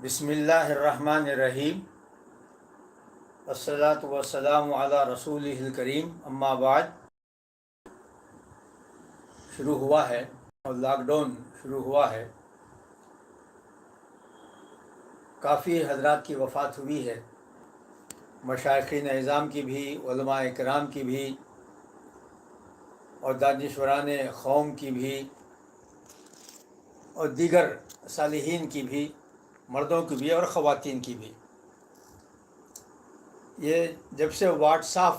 بسم اللہ الرحمن الرحیم، الصلاۃ والسلام علی رسول الکریم، اما بعد۔ شروع ہوا ہے اور لاک ڈاؤن شروع ہوا ہے، کافی حضرات کی وفات ہوئی ہے، مشائخین اعظام کی بھی، علماء کرام کی بھی، اور دانشوران قوم کی بھی، اور دیگر صالحین کی بھی، مردوں کی بھی اور خواتین کی بھی۔ یہ جب سے واٹس ایپ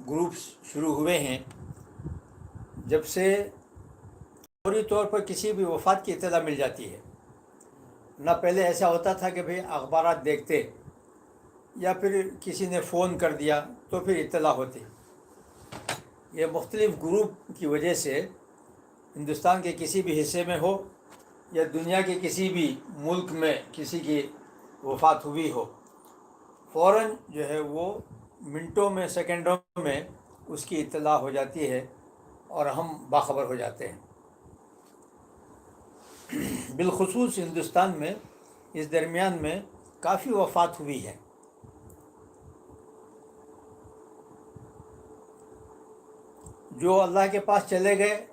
گروپس شروع ہوئے ہیں، جب سے فوری طور پر کسی بھی وفات کی اطلاع مل جاتی ہے۔ نہ پہلے ایسا ہوتا تھا کہ بھئی اخبارات دیکھتے یا پھر کسی نے فون کر دیا تو پھر اطلاع ہوتی۔ یہ مختلف گروپ کی وجہ سے ہندوستان کے کسی بھی حصے میں ہو یا دنیا کے کسی بھی ملک میں کسی کی وفات ہوئی ہو، فوراً جو ہے وہ منٹوں میں، سیکنڈوں میں اس کی اطلاع ہو جاتی ہے اور ہم باخبر ہو جاتے ہیں۔ بالخصوص ہندوستان میں اس درمیان میں کافی وفات ہوئی ہے۔ جو اللہ کے پاس چلے گئے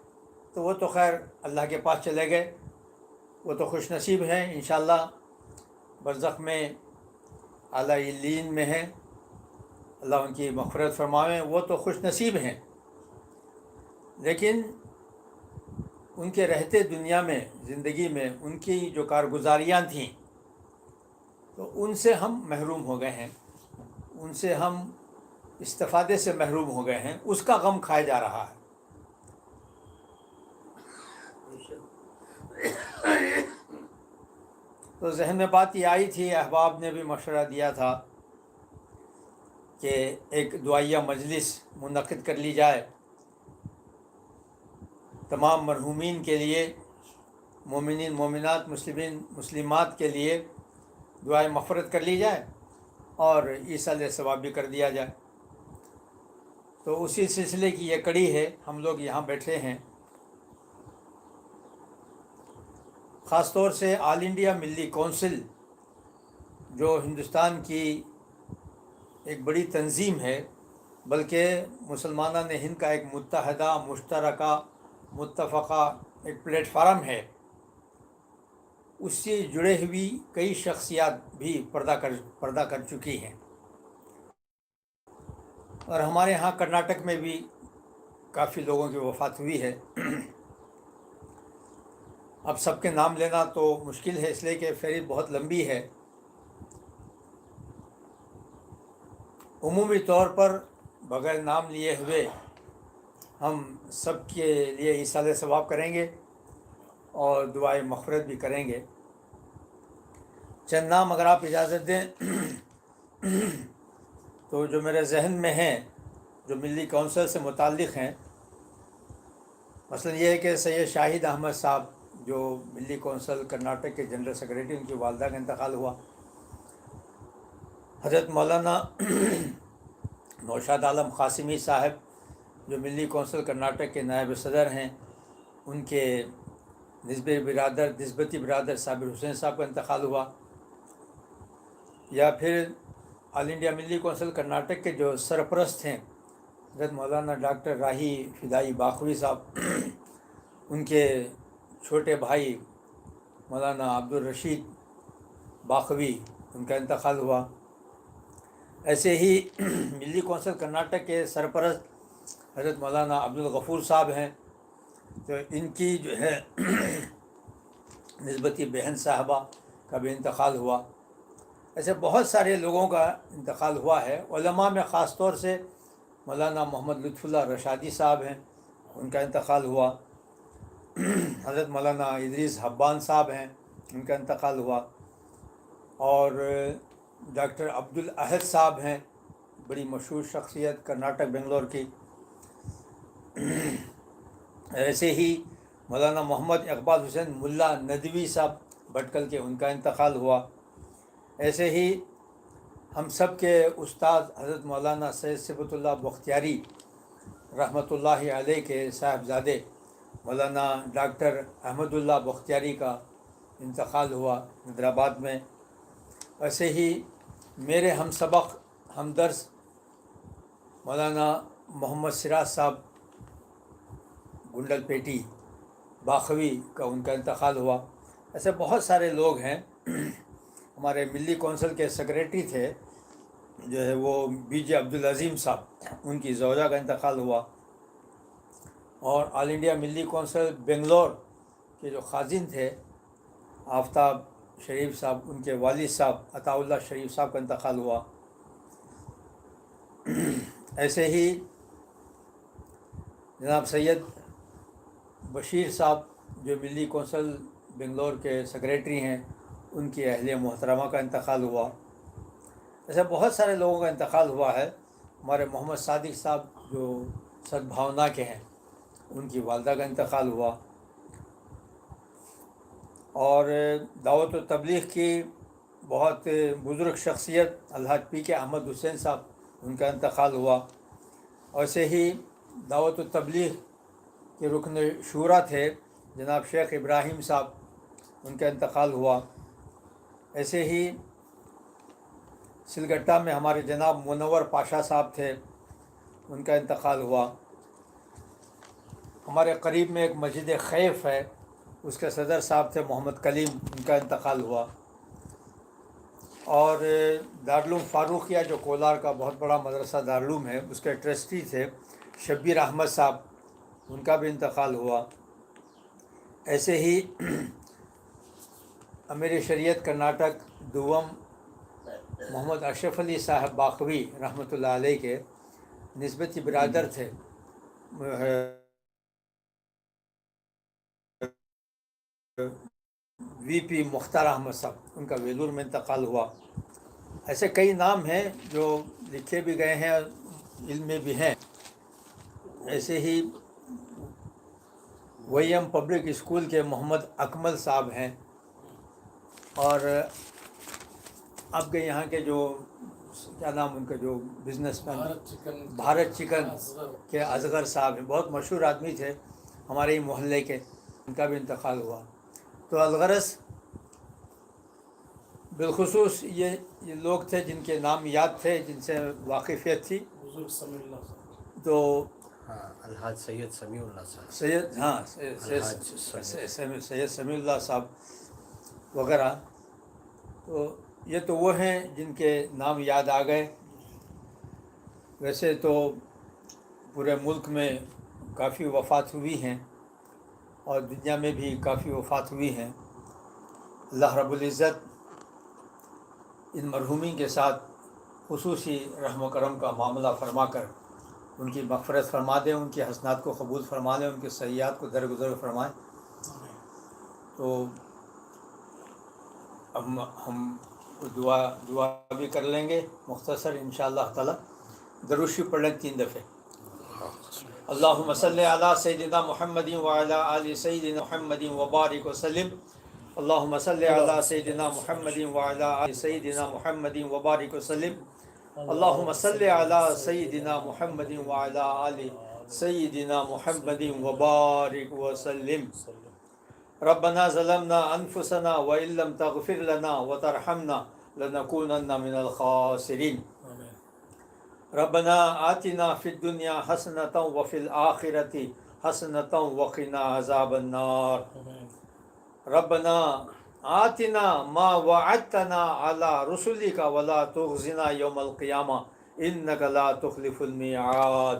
تو وہ تو خیر اللہ کے پاس چلے گئے، وہ تو خوش نصیب ہیں، انشاءاللہ برزخ میں اعلیٰ علیین میں ہیں، اللہ ان کی مغفرت فرمائے، وہ تو خوش نصیب ہیں۔ لیکن ان کے رہتے دنیا میں، زندگی میں ان کی جو کارگزاریاں تھیں تو ان سے ہم محروم ہو گئے ہیں، ان سے ہم استفادے سے محروم ہو گئے ہیں، اس کا غم کھایا جا رہا ہے۔ تو ذہن میں بات یہ آئی تھی، احباب نے بھی مشورہ دیا تھا کہ ایک دعائیہ مجلس منعقد کر لی جائے، تمام مرحومین کے لیے، مومنین مومنات، مسلمین مسلمات کے لیے دعائے مغفرت کر لی جائے اور ایصال ثواب بھی کر دیا جائے۔ تو اسی سلسلے کی یہ کڑی ہے، ہم لوگ یہاں بیٹھے ہیں۔ خاص طور سے آل انڈیا ملی کونسل جو ہندوستان کی ایک بڑی تنظیم ہے، بلکہ مسلمانان ہند کا ایک متحدہ، مشترکہ، متفقہ ایک پلیٹ فارم ہے، اس سے جڑے ہوئی کئی شخصیات بھی پردہ کر چکی ہیں۔ اور ہمارے ہاں کرناٹک میں بھی کافی لوگوں کی وفات ہوئی ہے۔ اب سب کے نام لینا تو مشکل ہے، اس لیے کہ فہرست بہت لمبی ہے۔ عمومی طور پر بغیر نام لیے ہوئے ہم سب کے لیے ایصال ثواب کریں گے اور دعائے مغفرت بھی کریں گے۔ چند نام اگر آپ اجازت دیں تو جو میرے ذہن میں ہیں، جو ملی کونسل سے متعلق ہیں، مثلا یہ ہے کہ سید شاہد احمد صاحب جو ملی کونسل کرناٹک کے جنرل سیکریٹری، ان کی والدہ کا انتقال ہوا۔ حضرت مولانا نوشاد عالم قاسمی صاحب جو ملی کونسل کرناٹک کے نائب صدر ہیں، ان کے نسبتی برادر صابر حسین صاحب کا انتقال ہوا۔ یا پھر آل انڈیا ملی کونسل کرناٹک کے جو سرپرست ہیں، حضرت مولانا ڈاکٹر راہی فدائی باکھوی صاحب، ان کے چھوٹے بھائی مولانا عبدالرشید باکھوی، ان کا انتقال ہوا۔ ایسے ہی ملی کونسل کرناٹک کے سرپرست حضرت مولانا عبدالغفور صاحب ہیں، تو ان کی جو ہے نسبتی بہن صاحبہ کا بھی انتقال ہوا۔ ایسے بہت سارے لوگوں کا انتقال ہوا ہے۔ علماء میں خاص طور سے مولانا محمد لطف اللہ رشادی صاحب ہیں، ان کا انتقال ہوا۔ حضرت مولانا ادریس حبان صاحب ہیں، ان کا انتقال ہوا۔ اور ڈاکٹر عبدالاحد صاحب ہیں، بڑی مشہور شخصیت کرناٹک بنگلور کی۔ ایسے ہی مولانا محمد اقبال حسین ملا ندوی صاحب بھٹکل کے، ان کا انتقال ہوا۔ ایسے ہی ہم سب کے استاد حضرت مولانا سید صفت اللہ بختیاری رحمۃ اللہ علیہ کے صاحبزادے مولانا ڈاکٹر احمد اللہ بختیاری کا انتقال ہوا حیدرآباد میں۔ ایسے ہی میرے ہم سبق ہمدرس مولانا محمد سراج صاحب گنڈل پیٹی باخوی کا ان کا انتقال ہوا. ایسے بہت سارے لوگ ہیں. ہمارے ملی کونسل کے سیکریٹری تھے جو ہے وہ بی جے عبدالعظیم صاحب, ان کی زوجہ کا انتقال ہوا. اور آل انڈیا ملی کونسل بنگلور کے جو خازن تھے آفتاب شریف صاحب, ان کے والد صاحب عطا اللہ شریف صاحب کا انتقال ہوا. ایسے ہی جناب سید بشیر صاحب جو ملی کونسل بنگلور کے سیکریٹری ہیں, ان کی اہلیہ محترمہ کا انتقال ہوا. ایسے بہت سارے لوگوں کا انتقال ہوا ہے. ہمارے محمد صادق صاحب جو سدبھاونا کے ہیں, ان کی والدہ کا انتقال ہوا. اور دعوت و تبلیغ کی بہت بزرگ شخصیت الحاج پی کے احمد حسین صاحب, ان کا انتقال ہوا. ایسے ہی دعوت و تبلیغ کے رکن شورا تھے جناب شیخ ابراہیم صاحب, ان کا انتقال ہوا. ایسے ہی سلگٹا میں ہمارے جناب منور پاشا صاحب تھے, ان کا انتقال ہوا. ہمارے قریب میں ایک مسجد خیف ہے, اس کے صدر صاحب تھے محمد کلیم, ان کا انتقال ہوا. اور دارالعلوم فاروقیہ جو کولار کا بہت بڑا مدرسہ دارالعلوم ہے, اس کے ٹرسٹی تھے شبیر احمد صاحب, ان کا بھی انتقال ہوا. ایسے ہی امیر شریعت کرناٹک دوم محمد اشرف علی صاحب باخوی رحمۃ اللہ علیہ کے نسبتی برادر تھے وی پی مختار احمد صاحب, ان کا ویلور میں انتقال ہوا. ایسے کئی نام ہیں جو لکھے بھی گئے ہیں, علم میں بھی ہیں. ایسے ہی وی ایم پبلک اسکول کے محمد اکمل صاحب ہیں. اور آپ کے یہاں کے جو کیا نام ان کا جو بزنس مین بھارت چکن کے اصغر صاحب ہیں, بہت مشہور آدمی تھے ہمارے ہی محلے کے, ان کا بھی انتقال ہوا. تو الغرض بالخصوص یہ لوگ تھے جن کے نام یاد تھے, جن سے واقفیت تھی. تو الحاج سید سمیع اللہ صاحب, سید سمیع اللہ صاحب وغیرہ. تو یہ تو وہ ہیں جن کے نام یاد آ گئے. ویسے تو پورے ملک میں کافی وفات ہوئی ہیں اور دنیا میں بھی کافی وفات ہوئی ہیں. اللہ رب العزت ان مرحومین کے ساتھ خصوصی رحم و کرم کا معاملہ فرما کر ان کی مغفرت فرما دیں, ان کی حسنات کو قبول فرما لیں, ان کی سیئات کو درگزر فرمائیں. تو اب ہم دعا بھی کر لیں گے مختصر انشاءاللہ تعالی. درود شریف پڑھ لیں 3 دفعے. اللہم صلی علی سیدنا محمد وعلی آل سیدنا محمد وبارک وسلم. اللہم صلی علی سیدنا محمد وعلی آل سیدنا محمد وبارک وسلم. اللہم صلی علی سیدنا محمد وعلی آل سیدنا محمد وبارک وسلم. ربنا ظلمنا انفسنا وان لم تغفر لنا وترحمنا لنكونن من الخاسرین. ربنا آتنا فی الدنیا حسنۃ وفی الآخرۃ حسنۃ وقنا عذاب النار. ربنا آتنا ما وعدتنا علی رسلک ولا تخزنا یوم القیامہ انک لا تخلف المیعاد.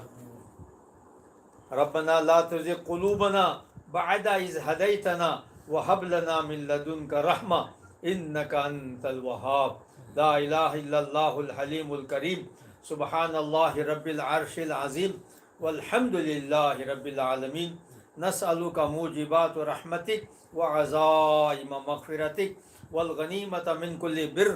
ربنا لا تزغ قلوبنا بعد اذ ہدیتنا وہب لنا من لدنک رحمہ انک انت الوہاب. لا الہ الا اللہ الحلیم الکریم. سبحان اللہ رب العرش العظیم والحمد للہ رب العالمین. نسألک موجبات رحمتک وعزائم مغفرتک والغنیمۃ من کل بر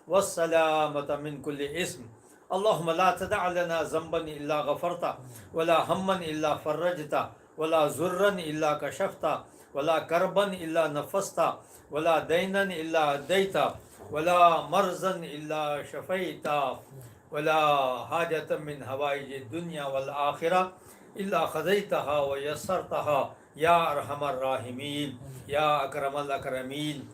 والسلامۃ من کل اسم. اللہم لا تدع لنا ذنبا الا غفرتا ولا ہما الا فرجتا ولا ضرا الا کشفتا ولا کربا الا نفستا ولا دینا الا ادیتا ولا مرضا الا شفیتا ولا حاجة من حوائج الدنیا والآخرہ الا قضیتها ویسرتها یا ارحم الراحمین یا اکرم الاکرمین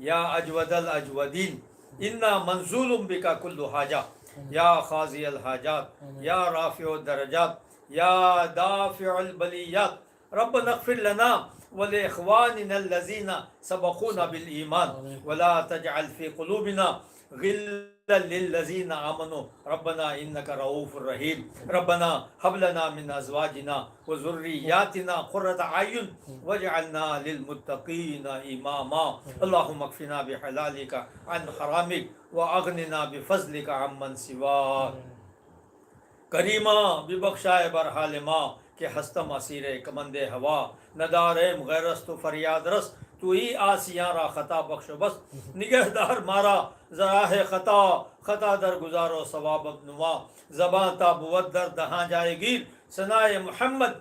یا اجود الاجودین انا منزول بکا کل حاجہ یا قاضی الحاجات یا رافع الدرجات یا دافع البلیات ربنا اغفر لنا ولاخواننا الذین سبقونا بالایمان ولا تجعل فی قلوبنا غلا للذین آمنوا ربنا انک رؤوف رحیم ربنا هب لنا من ازواجنا وذریاتنا قرۃ اعین واجعلنا للمتقین اماما اللهم اکفنا بحلالک عن حرامک واغننا بفضلک عمن سواک کریمہ ببخشائے برحال ماں کہ ہستم اسیر کمند ہوا ندارم غیرست و فریاد رس تو ہی آسیاں را خطا بخش و بس نگہدار مارا ذراہ خطا خطا در گزارو ثواب نما زباں تا بود در دہاں جائے گیر ثنائے محمد